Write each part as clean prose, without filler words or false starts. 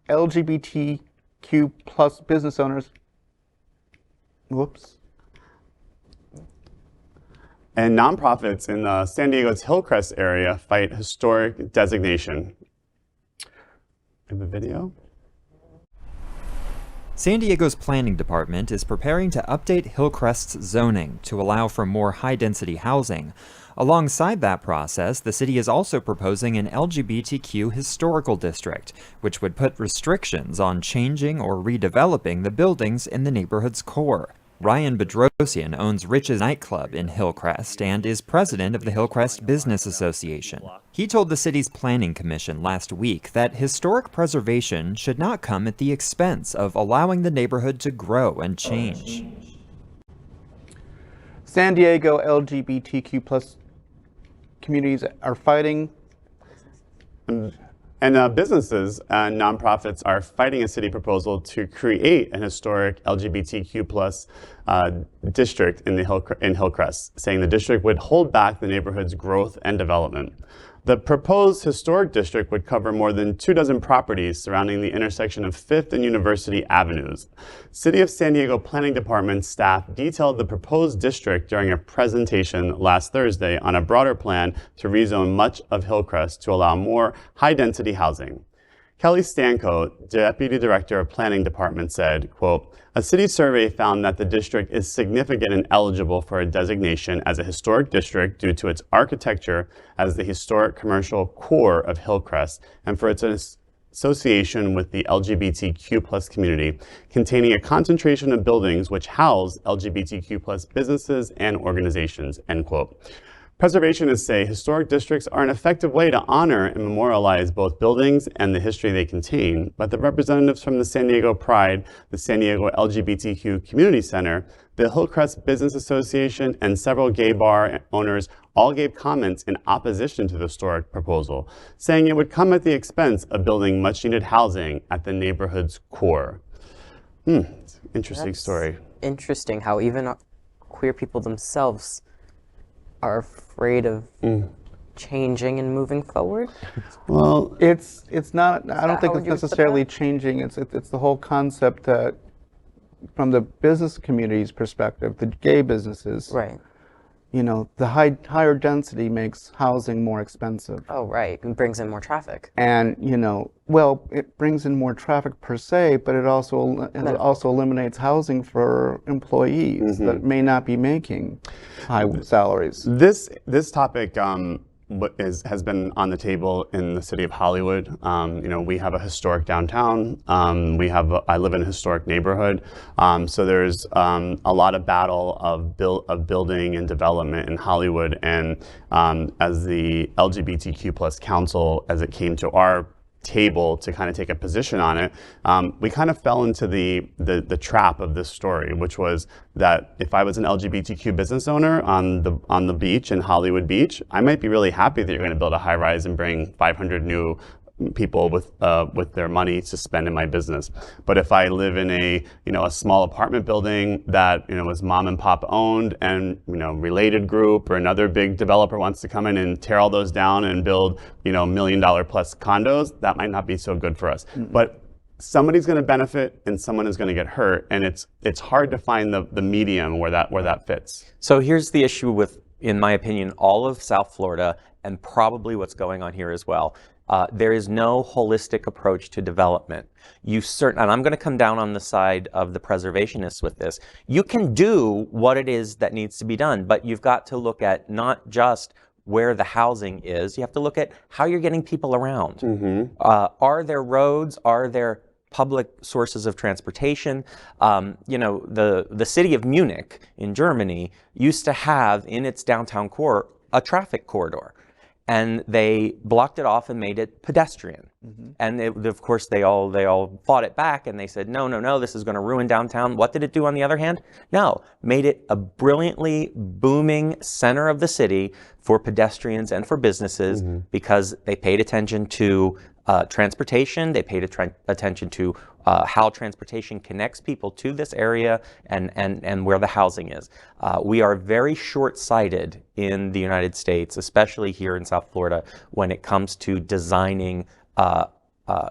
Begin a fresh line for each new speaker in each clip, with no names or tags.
LGBTQ plus business owners. Whoops.
And nonprofits in San Diego's Hillcrest area fight historic designation. Have a video?
San Diego's planning department is preparing to update Hillcrest's zoning to allow for more high-density housing. Alongside that process, the city is also proposing an LGBTQ historical district, which would put restrictions on changing or redeveloping the buildings in the neighborhood's core. Ryan Bedrosian owns Rich's nightclub in Hillcrest and is president of the Hillcrest Business Association. He told the city's planning commission last week that historic preservation should not come at the expense of allowing the neighborhood to grow and change.
San Diego LGBTQ plus communities are fighting.
And businesses and nonprofits are fighting a city proposal to create an historic LGBTQ plus district in Hillcrest, saying the district would hold back the neighborhood's growth and development. The proposed historic district would cover more than 24 properties surrounding the intersection of 5th and University Avenues. City of San Diego Planning Department staff detailed the proposed district during a presentation last Thursday on a broader plan to rezone much of Hillcrest to allow more high-density housing. Kelly Stanko, Deputy Director of Planning Department, said, quote, "A city survey found that the district is significant and eligible for a designation as a historic district due to its architecture as the historic commercial core of Hillcrest and for its association with the LGBTQ plus community, containing a concentration of buildings which house LGBTQ plus businesses and organizations," end quote. Preservationists say historic districts are an effective way to honor and memorialize both buildings and the history they contain, but the representatives from the San Diego Pride, the San Diego LGBTQ Community Center, the Hillcrest Business Association, and several gay bar owners all gave comments in opposition to the historic proposal, saying it would come at the expense of building much-needed housing at the neighborhood's core. It's an interesting story.
Interesting how even queer people themselves are afraid of changing and moving forward?
Well, it's not. I don't think it's necessarily changing. It's the whole concept that, from the business community's perspective, the gay businesses,
right?
You know, the higher density makes housing more expensive.
Oh, right. It brings in more traffic.
And you know, well, it brings in more traffic per se, but it also eliminates housing for employees that may not be making high salaries.
This topic has been on the table in the city of Hollywood. You know, we have a historic downtown. I live in a historic neighborhood. So there's a lot of battle of building and development in Hollywood. And as the LGBTQ plus council, as it came to our table to kind of take a position on it, we kind of fell into the trap of this story, which was that if I was an LGBTQ business owner on the beach in Hollywood Beach, I might be really happy that you're going to build a high rise and bring 500 new people with their money to spend in my business. But if I live in a small apartment building that is mom and pop owned, and related group or another big developer wants to come in and tear all those down and build $1 million plus condos, that might not be so good for us. But somebody's going to benefit and someone is going to get hurt, and it's hard to find the medium where that fits.
So here's the issue with, in my opinion, all of South Florida, and probably what's going on here as well. There is no holistic approach to development. And I'm going to come down on the side of the preservationists with this. You can do what it is that needs to be done, but you've got to look at not just where the housing is. You have to look at how you're getting people around. Are there roads? Are there public sources of transportation? The city of Munich in Germany used to have in its downtown core a traffic corridor. And they blocked it off and made it pedestrian. And of course, they all fought it back, and they said, no, this is going to ruin downtown. What did it do on the other hand? No, made it a brilliantly booming center of the city for pedestrians and for businesses, because they paid attention to transportation. They paid attention to how transportation connects people to this area and where the housing is. We are very short-sighted in the United States, especially here in South Florida, when it comes to designing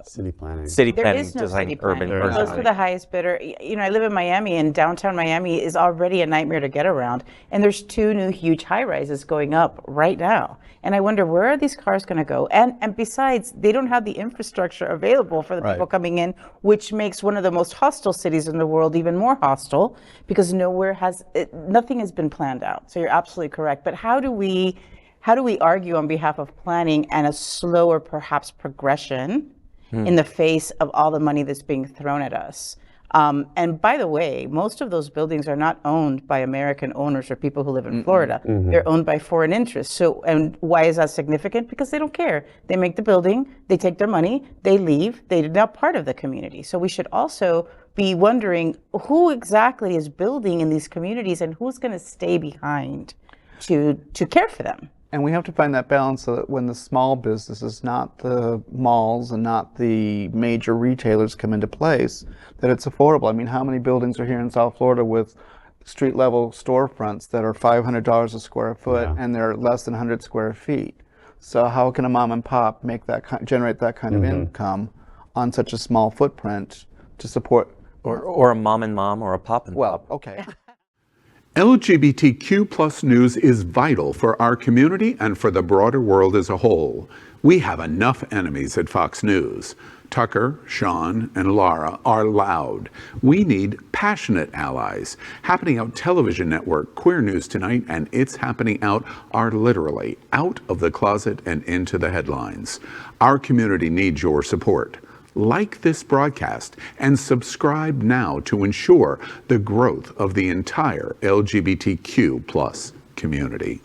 City planning.
city
There
planning,
is no
design,
city
urban
planning. It goes for the highest bidder. You know, I live in Miami, and downtown Miami is already a nightmare to get around. And there's 2 new huge high-rises going up right now. And I wonder, where are these cars going to go? And besides, they don't have the infrastructure available for the people coming in, which makes one of the most hostile cities in the world even more hostile, because nothing has been planned out. So you're absolutely correct. But how do we argue on behalf of planning and a slower, perhaps, progression in the face of all the money that's being thrown at us? And by the way, most of those buildings are not owned by American owners or people who live in Florida. They're owned by foreign interests. So, and why is that significant? Because they don't care. They make the building, they take their money, they leave, they're not part of the community. So we should also be wondering who exactly is building in these communities and who's going to stay behind to care for them.
And we have to find that balance so that when the small businesses, not the malls and not the major retailers, come into place, that it's affordable. I mean, how many buildings are here in South Florida with street level storefronts that are $500 a square foot and they're less than 100 square feet? So how can a mom and pop generate that kind of income on such a small footprint to support?
or a mom and mom or a pop and pop.
Well, okay.
LGBTQ plus news is vital for our community and for the broader world as a whole. We have enough enemies at Fox News. Tucker, Sean, and Lara are loud. We need passionate allies. Happening Out Television Network, Queer News Tonight, and It's Happening Out are literally out of the closet and into the headlines. Our community needs your support. Like this broadcast and subscribe now to ensure the growth of the entire LGBTQ plus community.